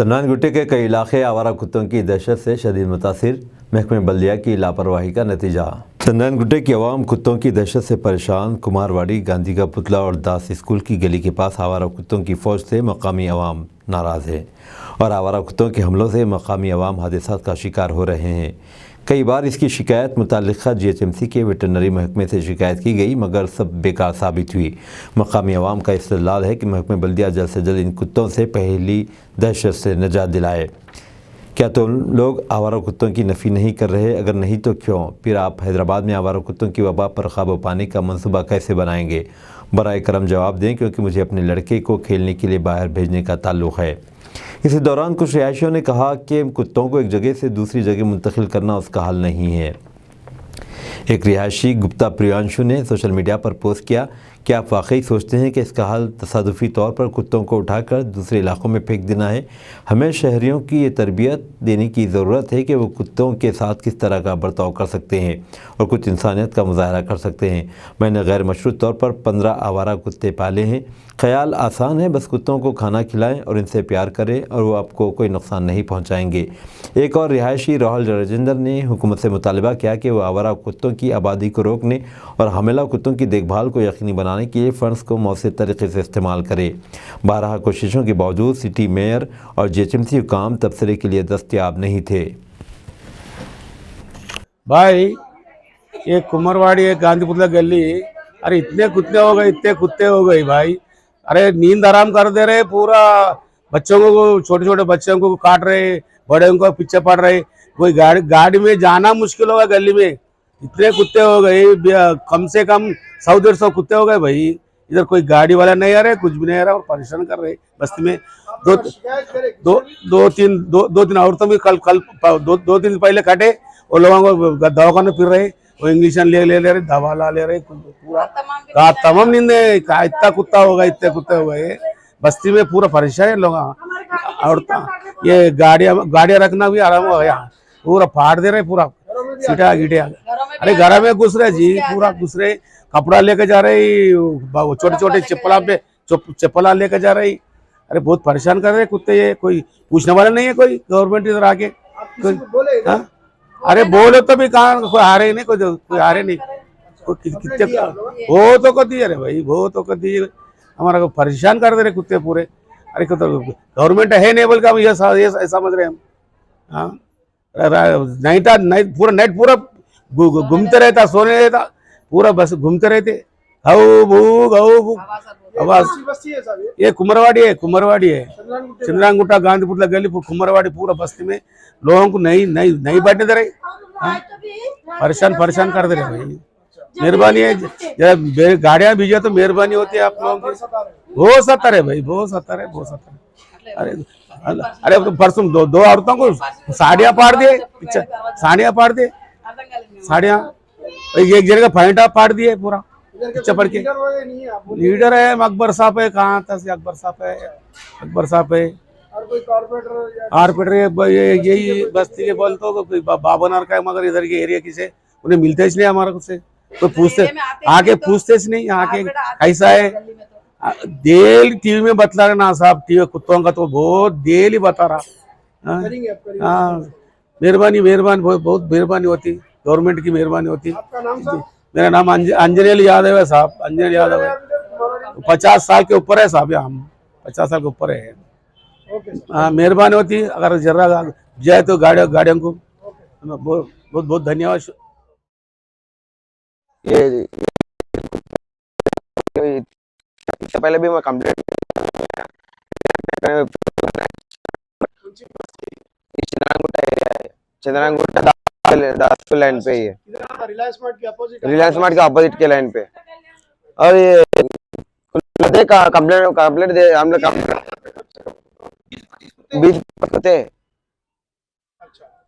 चंदन गुट्टे के कई इलाके आवारा कुत्तों की दहशत से शदीद मुतासिर, महकमे बल्दिया की लापरवाही का नतीजा। चंदन गुट्टे की आवाम कुत्तों की दहशत से परेशान। कुमारवाड़ी, गांधी का पुतला और दास स्कूल की गली के पास आवारा कुत्तों की फौज से मकामी अवाम नाराज़ है और आवारा कुत्तों के हमलों से मकामी अवाम हादसात का शिकार हो रहे हैं। कई बार इसकी शिकायत मुताल्लिक़ा GHMC के वेटरनरी महकमे से शिकायत की गई, मगर सब बेकार साबित हुई। मकामी अवाम का इस्तदलाल है कि महकमे बल्दिया जल्द से जल्द इन कुत्तों से पहली दहशत से निजात दिलाए। क्या तो लोग आवारा कुत्तों की नफ़ी नहीं कर रहे? अगर नहीं तो क्यों? फिर आप हैदराबाद में आवारा कुत्तों की वबा पर काबू पाने का मंसूबा कैसे बनाएंगे? बराए करम जवाब दें, क्योंकि मुझे अपने लड़के को खेलने के लिए बाहर भेजने का ताल्लुक़ है। इसी दौरान कुछ रिहायशियों ने कहा कि कुत्तों को एक जगह से दूसरी जगह मुंतकिल करना उसका हल नहीं है। एक रिहायशी गुप्ता प्रियांशु ने सोशल मीडिया पर पोस्ट किया कि आप वाकई सोचते हैं कि इसका हल तसादुफी तौर पर कुत्तों को उठाकर दूसरे इलाकों में फेंक देना है? हमें शहरियों की ये तरबियत देने की ज़रूरत है कि वो कुत्तों के साथ किस तरह का बर्ताव कर सकते हैं और कुछ इंसानियत का मुजाहरा कर सकते हैं। मैंने गैर मशरूत तौर पर 15 आवारा कुत्ते पाले हैं। ख्याल आसान है, बस कुत्तों को खाना खिलाएं और इनसे प्यार करें और वो आपको कोई नुकसान नहीं पहुंचाएंगे। एक और रिहायशी राहुल राजेंद्र ने हुकूमत से मुतालबा किया कि वो आवारा कुत्तों की आबादी को रोकने और हमेला कुत्तों की देखभाल को यकीनी बनाने के लिए फ़ंड्स को मौसर तरीके से इस्तेमाल करे। बारहा कोशिशों के बावजूद सिटी मेयर और GHMC हुकाम तबसरे के लिए दस्तयाब नहीं थे। भाई ये कुमारवाड़ी है, गांधीपुतला गली। अरे इतने कुत्ते हो गए, इतने कुत्ते हो गए भाई। अरे नींद आराम कर दे रहे पूरा। बच्चों को, छोटे छोटे बच्चों को काट रहे, बड़े को पीछे पड़ रहे। कोई गाड़ी में जाना मुश्किल होगा गली में, इतने कुत्ते हो गए। कम से कम 100-150 कुत्ते हो गए भाई। इधर कोई गाड़ी वाला नहीं आ रहा है, कुछ भी नहीं आ रहा और परेशान कर रहे बस्ती में। दो तीन औरतों भी कल कल दो दिन पहले काटे। वो लोगों को दवाखाने फिर रहे, वो इंजेक्शन ले रहे, दवा ला ले रहे। पूरा तमाम नींद है। इतना कुत्ता होगा, इतने कुत्ते हो गए बस्ती में, पूरा परेशान है लोग। और ये गाड़ियां रखना भी आराम हो गया, पूरा फाड़ दे रहे पूरा सीटा गिटिया। अरे घर में घुस रहे जी, पूरा घुस रहे। कपड़ा लेके जा रहे, छोटे छोटे चप्पला लेके जा रही। अरे बहुत परेशान कर रहे कुत्ते। ये कोई पूछने वाला नहीं है, कोई गवर्नमेंट इधर आके कोई। अरे बोलो तो भी कहाँ, कोई आ रहे नहीं, कोई आ रहे नहीं। कितने वो तो कर दिए, अरे भाई वो तो कर दिए। हमारा को परेशान कर दे रहे कुत्ते पूरे। अरे गवर्नमेंट है नहीं बोल के हम ये समझ रहे हम। हाँ, पूरा नाइट पूरा घूमते रहता, सोने रहता पूरा, बस घूमते रहते। घऊ भू आवाज। ये कुमारवाड़ी है चंद्रांगुट्टा गांधीपुतला गली कुमारवाड़ी, पूरा बस्ती में लोगों को नहीं बैठने दे रहे। परेशान कर दे रहे भाई। मेहरबानी है, जरा गाड़ियां भेजा तो मेहरबानी होती है आप लोगों की। बहुत सत्तर है भाई, बहुत सत्तर है। अरे परसों दो औरतों को साड़ियां फाड़ दिए, साड़ियां एक जगह फाइंटा फाड़ दिए पूरा पीछे पड़ के। लीडर है अकबर साहब है, कहाँ था अकबर साहब है। और कोई कॉर्पोरेटर यही बस्ती के बोल तो बाबनर का, मगर इधर के एरिया किसे उन्हें मिलते ही नहीं हमारा कुछ से। तो पूछते नहीं आके कैसा है। डेली टीवी में बतला रहे ना साहब, टीवी कुत्तों का तो बहुत डेली बता रहा। हाँ, मेहरबानी बहुत मेहरबानी होती, गवर्नमेंट की मेहरबानी होती। मेरा नाम अंजनेल यादव है साहब, अंजनेल यादव है। 50 साल के ऊपर है साहब, हम 50 साल के ऊपर है। हाँ, मेहरबानी होती अगर जरा जाए तो गाड़ियों को बहुत धन्यवाद। ये इससे पहले भी मैं कंप्लेंट चंद्रांगुट्टा दासपुर लाइन पे ही है, रिलायंस मार्ट के अपोजिट के लाइन पे। और ये कंप्लेंट दे हम लोग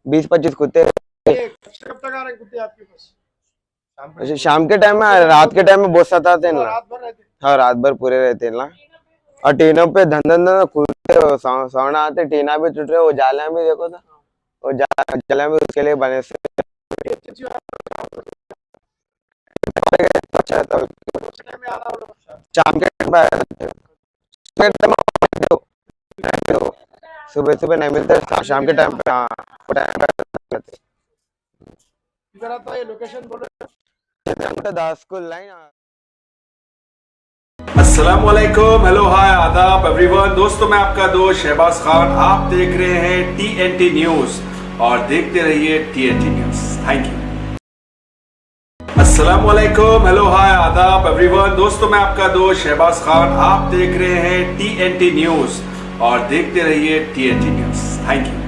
20-25 कुत्ते। कब तक आ रहे कुत्ते आपके पास? शाम के टाइम में, रात के टाइम में बहुत सताते हैं ना। हाँ, रात भर पूरे रहते हैं ना। और टीनों पे धन कुत्ते सोना आते, टीना भी टूट रहे। वो जालियां भी देखो था, वो जालियां भी उसके लिए बने से। शाम के टाइम सुबह सुबह नहीं मिलते, शाम के टाइम पे हाँ वो टाइम पे आते। इधर आता है लोकेशन बोलो। दास स्कूल लाइन। अस्सलामुअलैकुम, हेलो हाय आदाब एवरीवन। दोस्तों मैं आपका दोस्त शहबाज खान, आप देख रहे हैं TNT न्यूज और देखते रहिए TNT न्यूज। Thank you. अस्सलामुअलैकुम, हेलो हाय आदाब एवरीवन। दोस्तों मैं आपका दोस्त शहबाज खान, आप देख रहे हैं TNT न्यूज और देखते रहिए TNT न्यूज। Thank you.